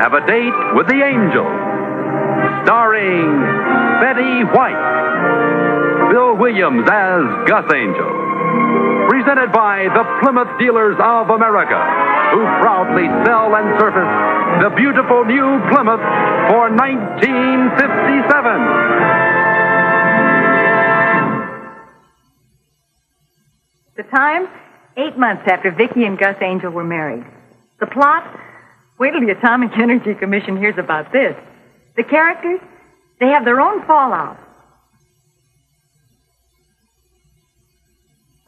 Have a Date with the Angel. Starring Betty White. Bill Williams as Gus Angel. Presented by the Plymouth Dealers of America, who proudly sell and service the beautiful new Plymouth for 1957. The time? 8 months after Vicki and Gus Angel were married. The plot? Wait till the Atomic Energy Commission hears about this. The characters? They have their own fallout.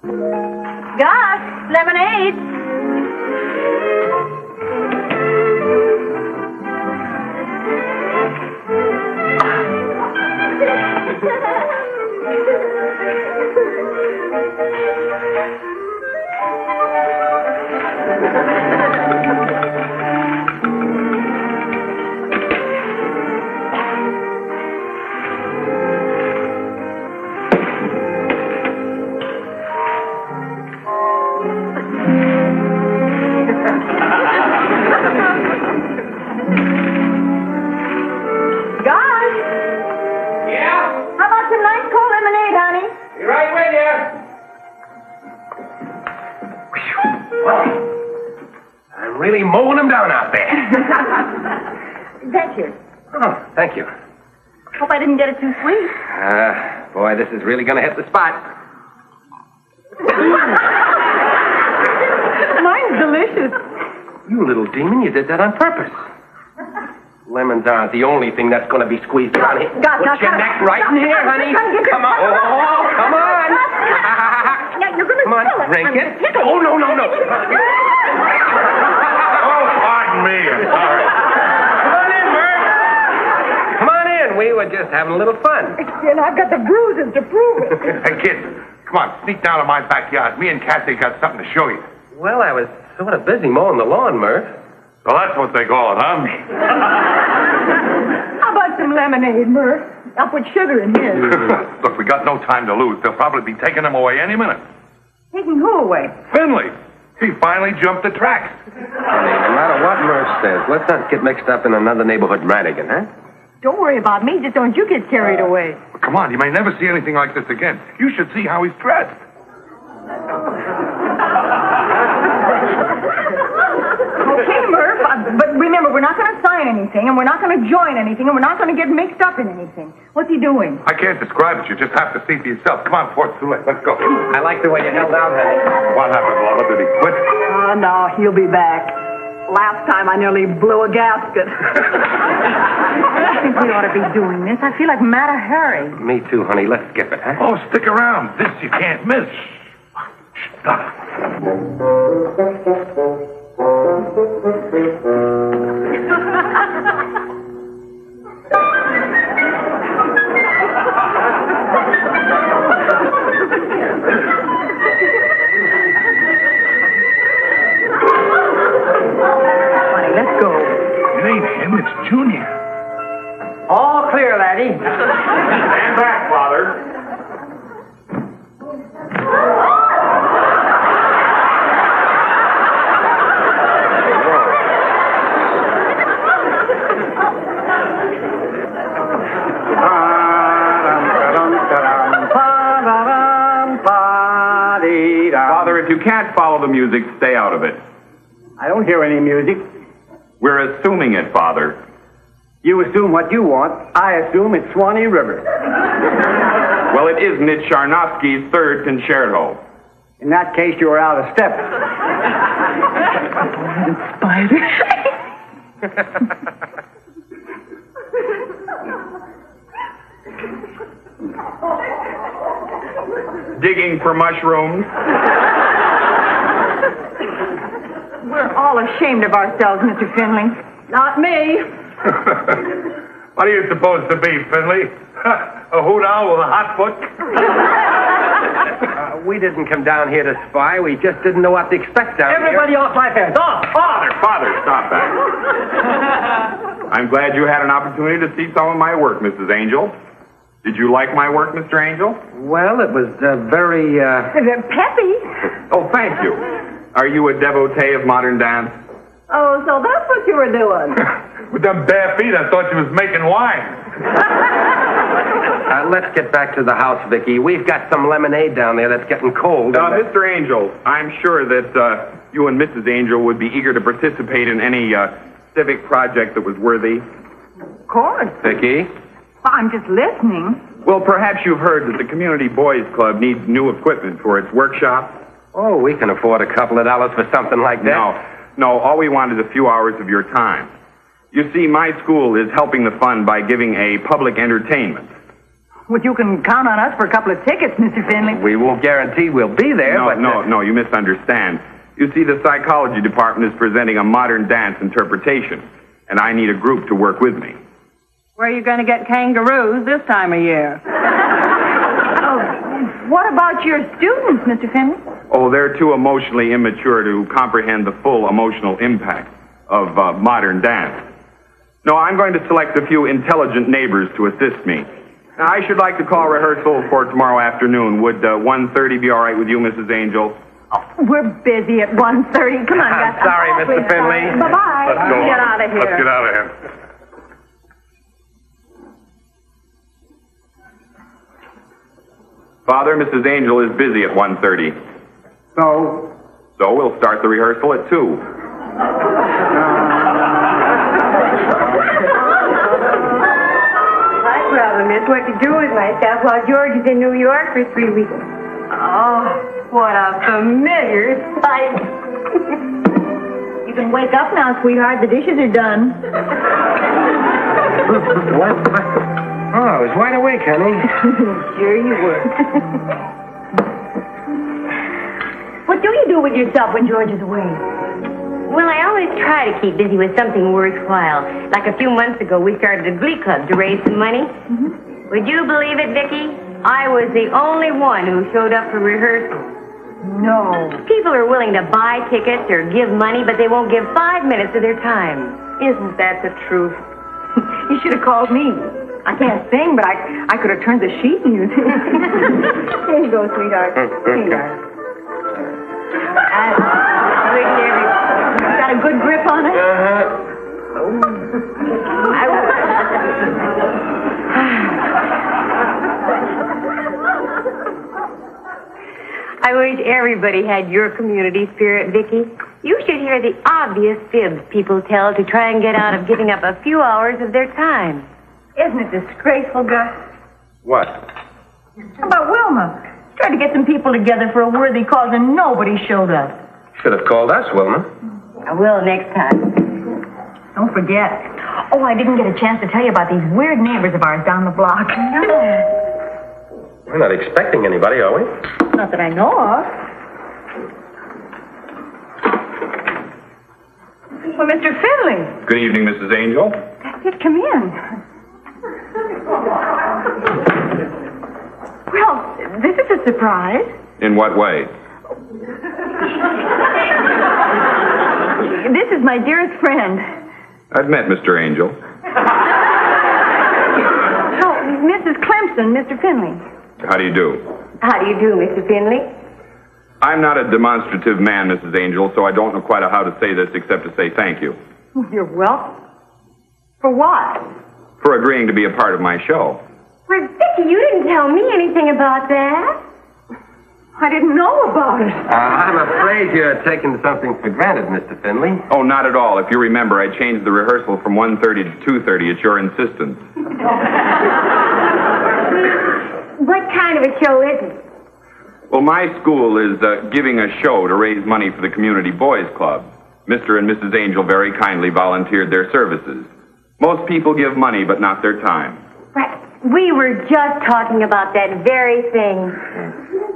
Gus, lemonade. Really mowing them down out there. Thank you. Oh, thank you. Hope I didn't get it too sweet. Boy, this is really going to hit the spot. Mine's delicious. You little demon, you did that on purpose. Lemons aren't the only thing that's going to be squeezed around here. Gus, Put your neck right in here, honey. Come on. Oh, come on. Yeah, you're going to Come on, drink it. Oh, no. Pardon me. I'm sorry. Come on in, Murph. Come on in. We were just having a little fun. And I've got the bruises to prove it. Hey, kids, come on, sneak down to my backyard. Me and Kathy got something to show you. Well, I was sort of busy mowing the lawn, Murph. So that's what they call it, huh? How about some lemonade, Murph? I'll put sugar in his. Look, we got no time to lose. They'll probably be taking them away any minute. Taking who away? Finley, he finally jumped the tracks. Honey, no matter what Murph says, let's not get mixed up in another neighborhood Radigan, huh? Don't worry about me. Just don't you get carried away. Come on, you may never see anything like this again. You should see how he's dressed. Okay, Murph, but remember, we're not going to sign anything, and we're not going to join anything, and we're not going to get mixed up in anything. What's he doing? I can't describe it. You just have to see for yourself. Come on, before it's too late. Let's go. I like the way you held out, honey. What happened, Lola? Did he quit? Oh, no, he'll be back. Last time I nearly blew a gasket. I think we ought to be doing this. I feel like Mata Hari. Me too, honey. Let's skip it, huh? Oh, stick around. This you can't miss. Stop. Junior. All clear, laddie. Stand back, Father. Father, if you can't follow the music, stay out of it. I don't hear any music. We're assuming it, Father. You assume what you want. I assume it's Swanee River. Well, it isn't. It's Charnovsky's third concerto. In that case, you are out of step. Digging for mushrooms. We're all ashamed of ourselves, Mr. Finley. Not me. What are you supposed to be, Finley? A hoot owl with a hot foot? We didn't come down here to spy. We just didn't know what to expect down Everybody off my fence. Off! Father, stop that. I'm glad you had an opportunity to see some of my work, Mrs. Angel. Did you like my work, Mr. Angel? Well, it was very, Peppy. Oh, thank you. Are you a devotee of modern dance? Oh, so that's what you were doing. With them bare feet, I thought she was making wine. Let's get back to the house, Vicky. We've got some lemonade down there that's getting cold. Mr. Angel, I'm sure that you and Mrs. Angel would be eager to participate in any civic project that was worthy. Of course. Vicky? Well, I'm just listening. Well, perhaps you've heard that the Community Boys Club needs new equipment for its workshop. Oh, we can afford a couple of dollars for something like that. No, all we want is a few hours of your time. You see, my school is helping the fund by giving a public entertainment. Well, you can count on us for a couple of tickets, Mr. Finley. We won't guarantee we'll be there, No, you misunderstand. You see, the psychology department is presenting a modern dance interpretation, and I need a group to work with me. Where are you going to get kangaroos this time of year? What about your students, Mr. Finley? Oh, they're too emotionally immature to comprehend the full emotional impact of modern dance. No, I'm going to select a few intelligent neighbors to assist me. Now, I should like to call rehearsal for tomorrow afternoon. Would 1:30 be all right with you, Mrs. Angel? Oh, we're busy at 1:30. Come on, guys. I'm sorry, Mr. Finley. Bye-bye. Let's go. Get out of here. Let's get out of here. Father, Mrs. Angel is busy at 1:30. So, So we'll start the rehearsal at 2. My problem is what to do with myself while George is in New York for 3 weeks. Oh, what a familiar sight. You can wake up now, sweetheart. The dishes are done. What? Oh, I was wide awake, honey. Sure you were. What do you do with yourself when George is away? Well, I always try to keep busy with something worthwhile. Like a few months ago, we started a glee club to raise some money. Mm-hmm. Would you believe it, Vicky? I was the only one who showed up for rehearsal. No. People are willing to buy tickets or give money, but they won't give 5 minutes of their time. Isn't that the truth? You should have called me. I can't sing, but I could have turned the sheet music. Here you go, sweetheart. Here you are. Got a good grip on it? I wish everybody had your community spirit, Vicky. You should hear the obvious fibs people tell to try and get out of giving up a few hours of their time. Isn't it disgraceful, Gus? What? How about Wilma? Tried to get some people together for a worthy cause and nobody showed up. Should have called us, Wilma. I will next time. Don't forget. Oh, I didn't get a chance to tell you about these weird neighbors of ours down the block. No. We're not expecting anybody, are we? Not that I know of. Well, Mr. Finley. Good evening, Mrs. Angel. That's it. Come in. Well, this is a surprise. In what way? This is my dearest friend. I've met Mr. Angel. Oh, Mrs. Clemson, Mr. Finley. How do you do? How do you do, Mr. Finley? I'm not a demonstrative man, Mrs. Angel, so I don't know quite how to say this except to say thank you. You're welcome. For what? For agreeing to be a part of my show. Why, Vicky, you didn't tell me anything about that. I didn't know about it. I'm afraid you're taking something for granted, Mr. Finley. Oh, not at all. If you remember, I changed the rehearsal from 1:30 to 2:30 at your insistence. What kind of a show is it? Well, my school is giving a show to raise money for the Community Boys Club. Mr. and Mrs. Angel very kindly volunteered their services. Most people give money, but not their time. Right. We were just talking about that very thing.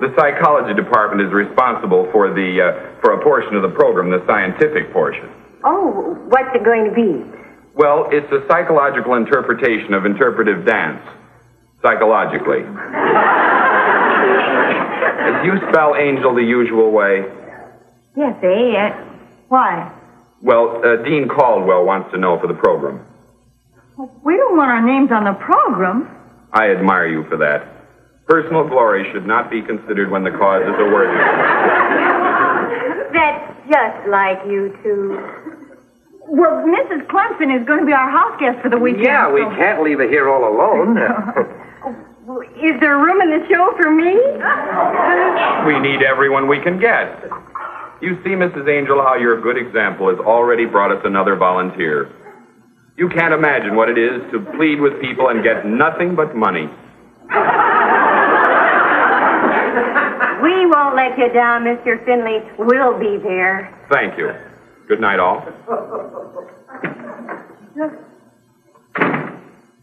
The psychology department is responsible for for a portion of the program, the scientific portion. Oh, what's it going to be? Well, it's a psychological interpretation of interpretive dance. Psychologically. Do you spell angel the usual way? Yes, why? Well, Dean Caldwell wants to know for the program. We don't want our names on the program. I admire you for that. Personal glory should not be considered when the cause is a worthy one. That's just like you two. Well, Mrs. Clemson is going to be our house guest for the weekend. Yeah, we so- can't leave her here all alone. Well, is there room in the show for me? We need everyone we can get. You see, Mrs. Angel, how your good example has already brought us another volunteer. You can't imagine what it is to plead with people and get nothing but money. We won't let you down, Mr. Finley. We'll be there. Thank you. Good night, all.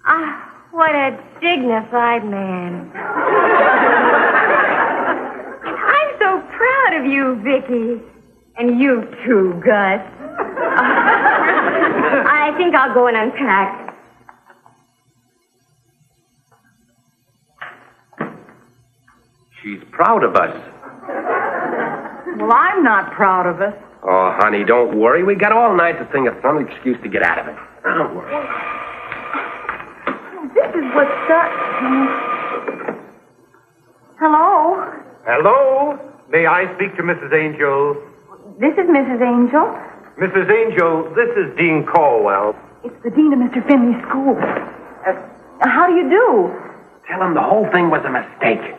Ah, what a dignified man. I'm so proud of you, Vicky. And you too, Gus. I think I'll go and unpack. She's proud of us. Well, I'm not proud of us. Oh, honey, don't worry. We got all night to think of some excuse to get out of it. Don't worry. This is what's up. Hello? Hello? May I speak to Mrs. Angel? This is Mrs. Angel. Mrs. Angel, this is Dean Caldwell. It's the dean of Mr. Finley's school. How do you do? Tell him the whole thing was a mistake.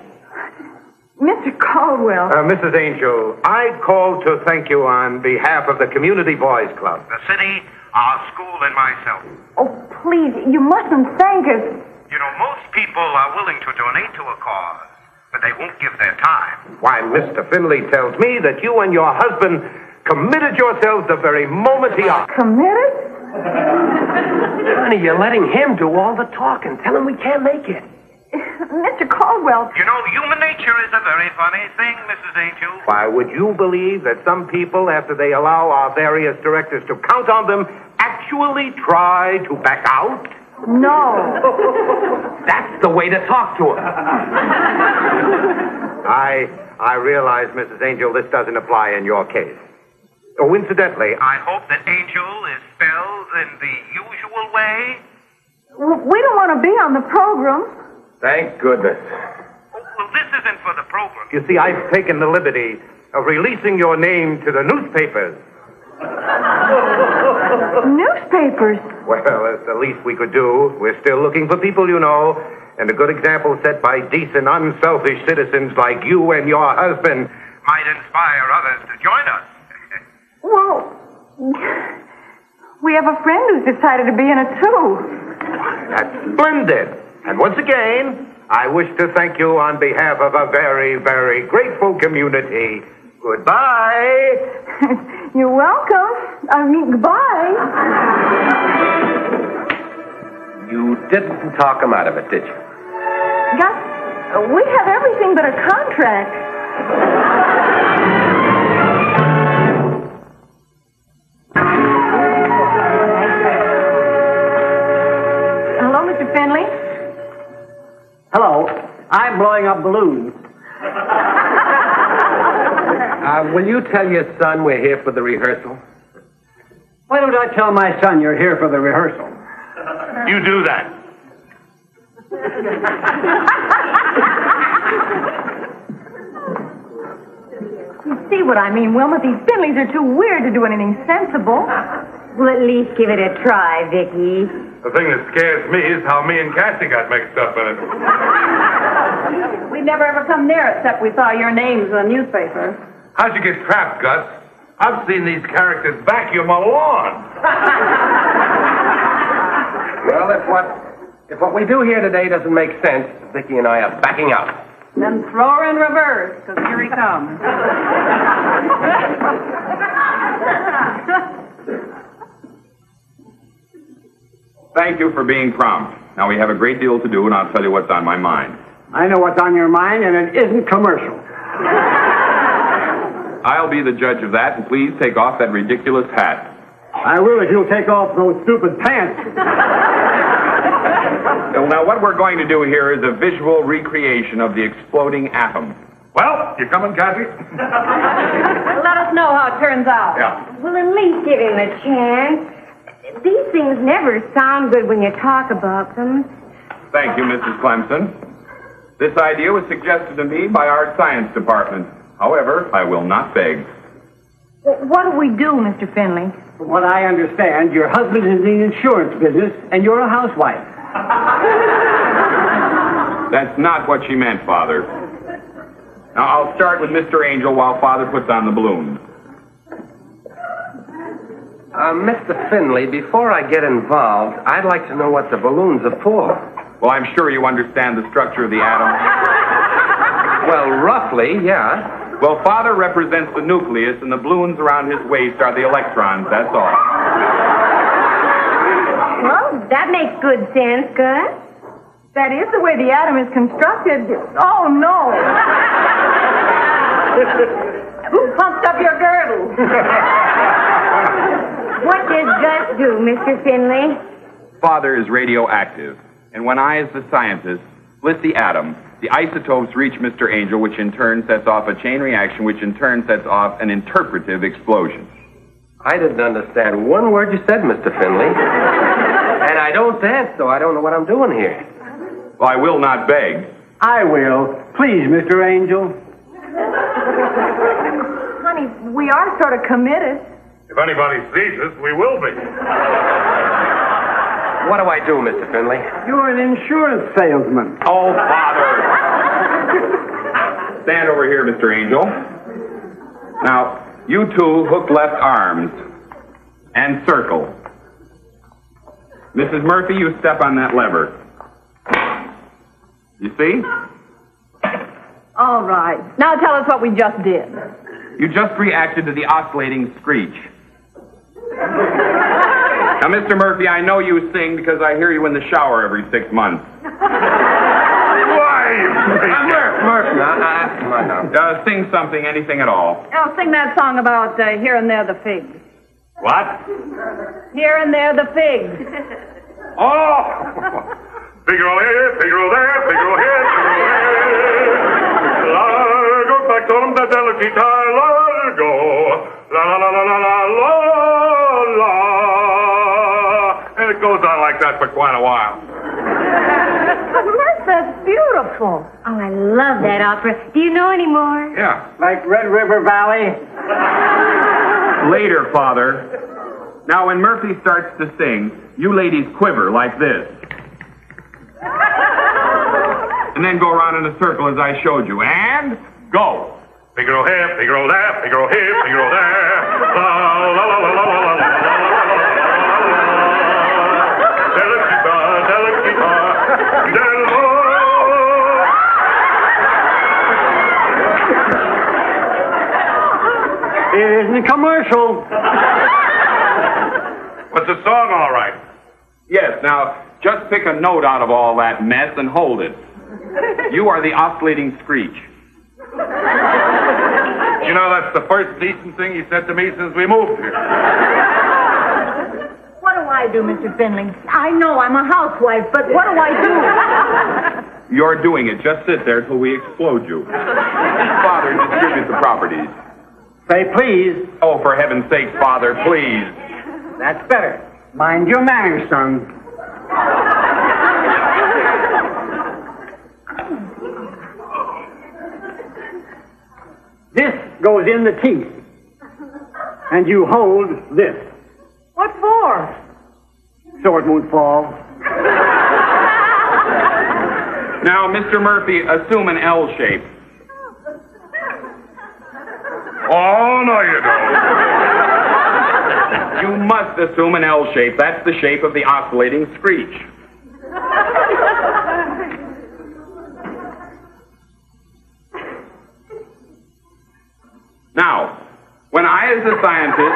Mr. Caldwell. Mrs. Angel, I called to thank you on behalf of the Community Boys Club. The city, our school, and myself. Oh, please, you mustn't thank us. You know, most people are willing to donate to a cause, but they won't give their time. Why, Mr. Finley tells me that you and your husband committed yourselves the very moment he asked. Committed? Honey, you're letting him do all the talking. Tell him we can't make it. Mr. Caldwell. You know, human nature is a very funny thing, Mrs. Angel. Why, would you believe that some people, after they allow our various directors to count on them, actually try to back out? No. That's the way to talk to him. I realize, Mrs. Angel, this doesn't apply in your case. Oh, incidentally, I hope that Angel is spelled in the usual way. We don't want to be on the program. Thank goodness. Well, this isn't for the program. you see, I've taken the liberty of releasing your name to the newspapers. Newspapers? Well, it's the least we could do. We're still looking for people, you know, and a good example set by decent, unselfish citizens like you and your husband Might inspire others to join us. Well, we have a friend who's decided to be in it, too. That's splendid. And once again, I wish to thank you on behalf of a very, very grateful community. Goodbye. You're welcome. I mean, goodbye. You didn't talk him out of it, did you? Gus, we have everything but a contract. Hello, Mr. Finley. Hello. I'm blowing up balloons. Will you tell your son we're here for the rehearsal? Why don't I tell my son you're here for the rehearsal? You do that. You see what I mean, Wilma? These Finleys are too weird to do anything sensible. We'll at least give it a try, Vicky. The thing that scares me is how me and Cassie got mixed up in it. We never ever come near it except we saw your names in the newspaper. How'd you get trapped, Gus? I've seen these characters vacuum a lawn. Well, if what we do here today doesn't make sense, Vicky and I are backing out. Then throw her in reverse, because here he comes. Thank you for being prompt. Now we have a great deal to do, and I'll tell you what's on my mind. I know what's on your mind, and it isn't commercial. I'll be the judge of that, and please take off that ridiculous hat. I will if you'll take off those stupid pants. Well, now, what we're going to do here is a visual recreation of the exploding atom. Well, you coming, Cassie? Let us know how it turns out. Yeah. We'll at least give him a chance. These things never sound good when you talk about them. Thank you, Mrs. Clemson. This idea was suggested to me by our science department. However, I will not beg. What do we do, Mr. Finley? From what I understand, your husband is in the insurance business, and you're a housewife. That's not what she meant, Father. Now, I'll start with Mr. Angel while Father puts on the balloons. Mr. Finley, before I get involved, I'd like to know what the balloons are for. Well, I'm sure you understand the structure of the atom. Well, roughly, yeah. Well, Father represents the nucleus, and the balloons around his waist are the electrons, that's all. Well, that makes good sense, Gus. That is the way the atom is constructed. Oh, no. Who pumped up your girdle? What does Gus do, Mr. Finley? Father is radioactive, and when I, as the scientist, split the atom, the isotopes reach Mr. Angel, which in turn sets off a chain reaction, which in turn sets off an interpretive explosion. I didn't understand one word you said, Mr. Finley. And I don't dance, so I don't know what I'm doing here. Well, I will not beg. I will. Please, Mr. Angel. Honey, we are sort of committed. If anybody sees us, we will be. What do I do, Mr. Finley? You're an insurance salesman. Oh, Father! Stand over here, Mr. Angel. Now, you two hook left arms and circle. Mrs. Murphy, you step on that lever. You see? All right. Now tell us what we just did. You just reacted to the oscillating screech. Now, Mr. Murphy, I know you sing because I hear you in the shower every 6 months. Why? Murph, come on now. Sing something, anything at all. Oh, sing that song about Here and There the Figs. What? Here and There the Figs. Oh! Figaro here, Figaro there, Figaro here, Figaro there. La, go back to them, the delicate guitar, la, go. La, la, la, la, la, la, la, la. And it goes on like that for quite a while. Murph, that's beautiful. Oh, I love that opera. Do you know any more? Yeah. Like Red River Valley? Later, Father. Now, when Murphy starts to sing, you ladies quiver like this. And then go around in a circle as I showed you. And go. Figaro here, Figaro there, Figaro here, Figaro there. La, la, la, la, la, la, la, la, la, la. It isn't a commercial. What's the song all right? Yes, now, just pick a note out of all that mess and hold it. You are the oscillating screech. You know, that's the first decent thing he said to me since we moved here. What do I do, Mr. Finley? I know I'm a housewife, but what do I do? You're doing it. Just sit there till we explode you. Father, distribute the properties. Say please. Oh, for heaven's sake, Father, please. That's better. Mind your manners, son. This goes in the teeth. And you hold this. What for? So it won't fall. Now, Mr. Murphy, assume an L shape. Oh, no, you don't. You must assume an L shape. That's the shape of the oscillating screech. Now, when I, as a scientist...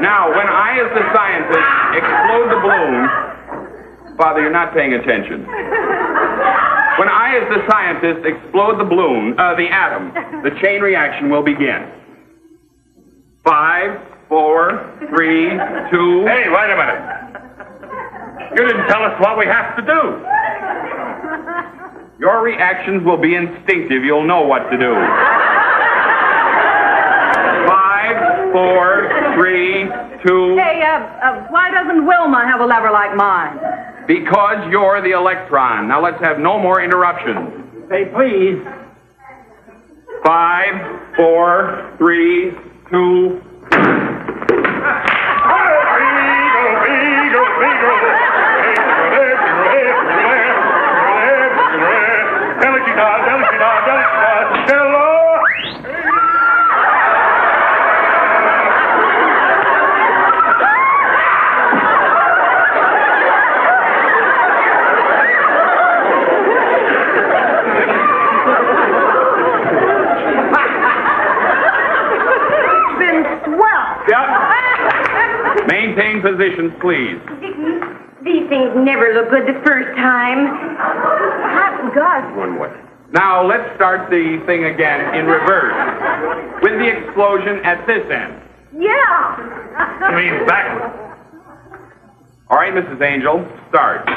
Now, when I, as the scientist, explode the balloon... Father, you're not paying attention. When I, as the scientist, explode the balloon, the atom, the chain reaction will begin. 5, 4, 3, 2... Hey, wait a minute. You didn't tell us what we have to do. Your reactions will be instinctive. You'll know what to do. 2. Hey, why doesn't Wilma have a lever like mine? Because you're the electron. Now let's have no more interruptions. Say, please. 5, 4, 3, 2. Maintain positions, please. Vicky, these things never look good the first time. Hot Gus. One way. Now, let's start the thing again in reverse. With the explosion at this end. Yeah. You mean backwards? All right, Mrs. Angel, start.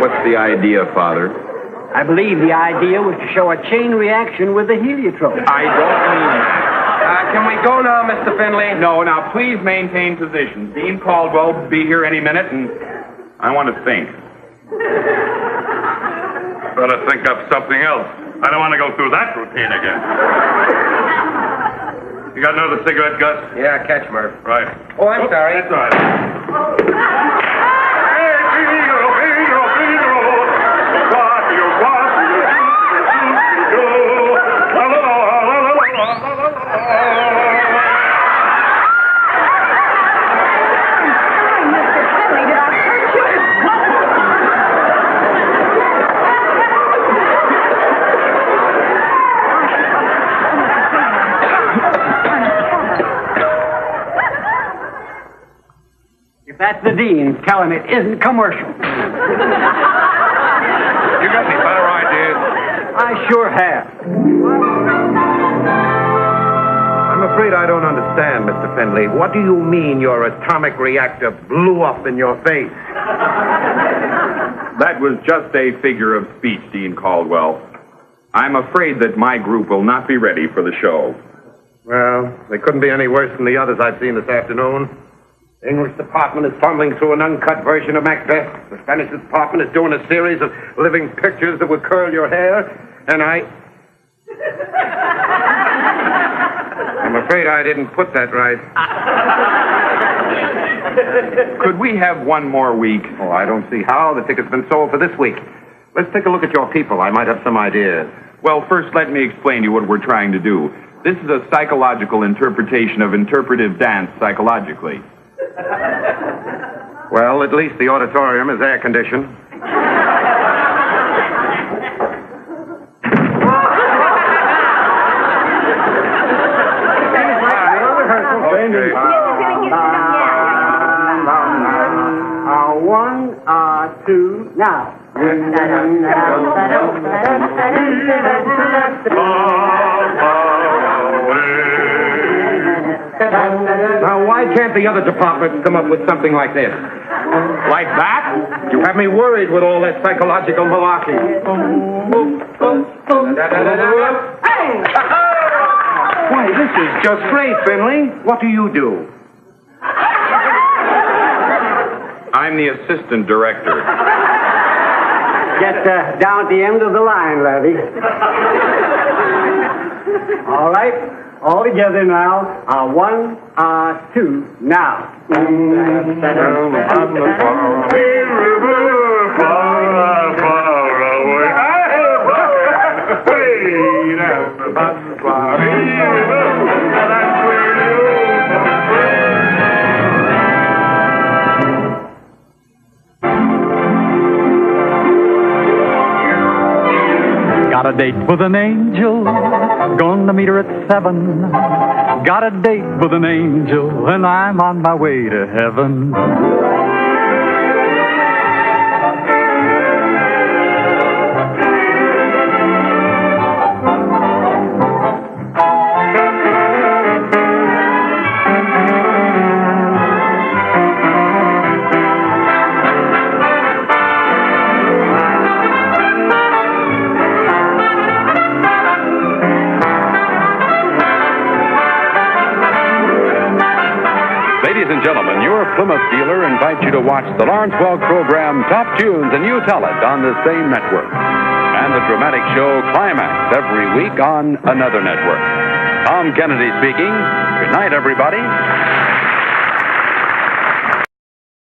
What's the idea, Father? I believe the idea was to show a chain reaction with the heliotrope. I don't mean that. Can we go now, Mr. Finley? No, now please maintain positions. Dean Caldwell will be here any minute, and I want to think. Better think up something else. I don't want to go through that routine again. You got another cigarette, Gus? Yeah, catch, Murph. Right. Oh, I'm sorry. That's all right. If that's the dean, tell him it isn't commercial. You got any better ideas? I sure have. I'm afraid I don't understand, Mr. Finley. What do you mean your atomic reactor blew up in your face? That was just a figure of speech, Dean Caldwell. I'm afraid that my group will not be ready for the show. Well, they couldn't be any worse than the others I've seen this afternoon. The English department is fumbling through an uncut version of Macbeth. The Spanish department is doing a series of living pictures that will curl your hair. And I'm afraid I didn't put that right. Could we have one more week? Oh, I don't see how. The ticket's been sold for this week. Let's take a look at your people. I might have some ideas. Well, first, let me explain to you what we're trying to do. This is a psychological interpretation of interpretive dance psychologically. Well, at least the auditorium is air-conditioned. One, two, now. Now, why can't the other departments come up with something like this? Like that? You have me worried with all that psychological malarkey. Why, this is just great, Finley. What do you do? I'm the assistant director. Get down at the end of the line, Levy. All right, all together now. One, two, now. Got a date with an angel I'm going to meet her at 7. Got a date with an angel, and I'm on my way to heaven. Ladies and gentlemen, your Plymouth dealer invites you to watch the Lawrence Welk program Top Tunes and You Tell It on the same network. And the dramatic show Climax every week on another network. Tom Kennedy speaking. Good night, everybody.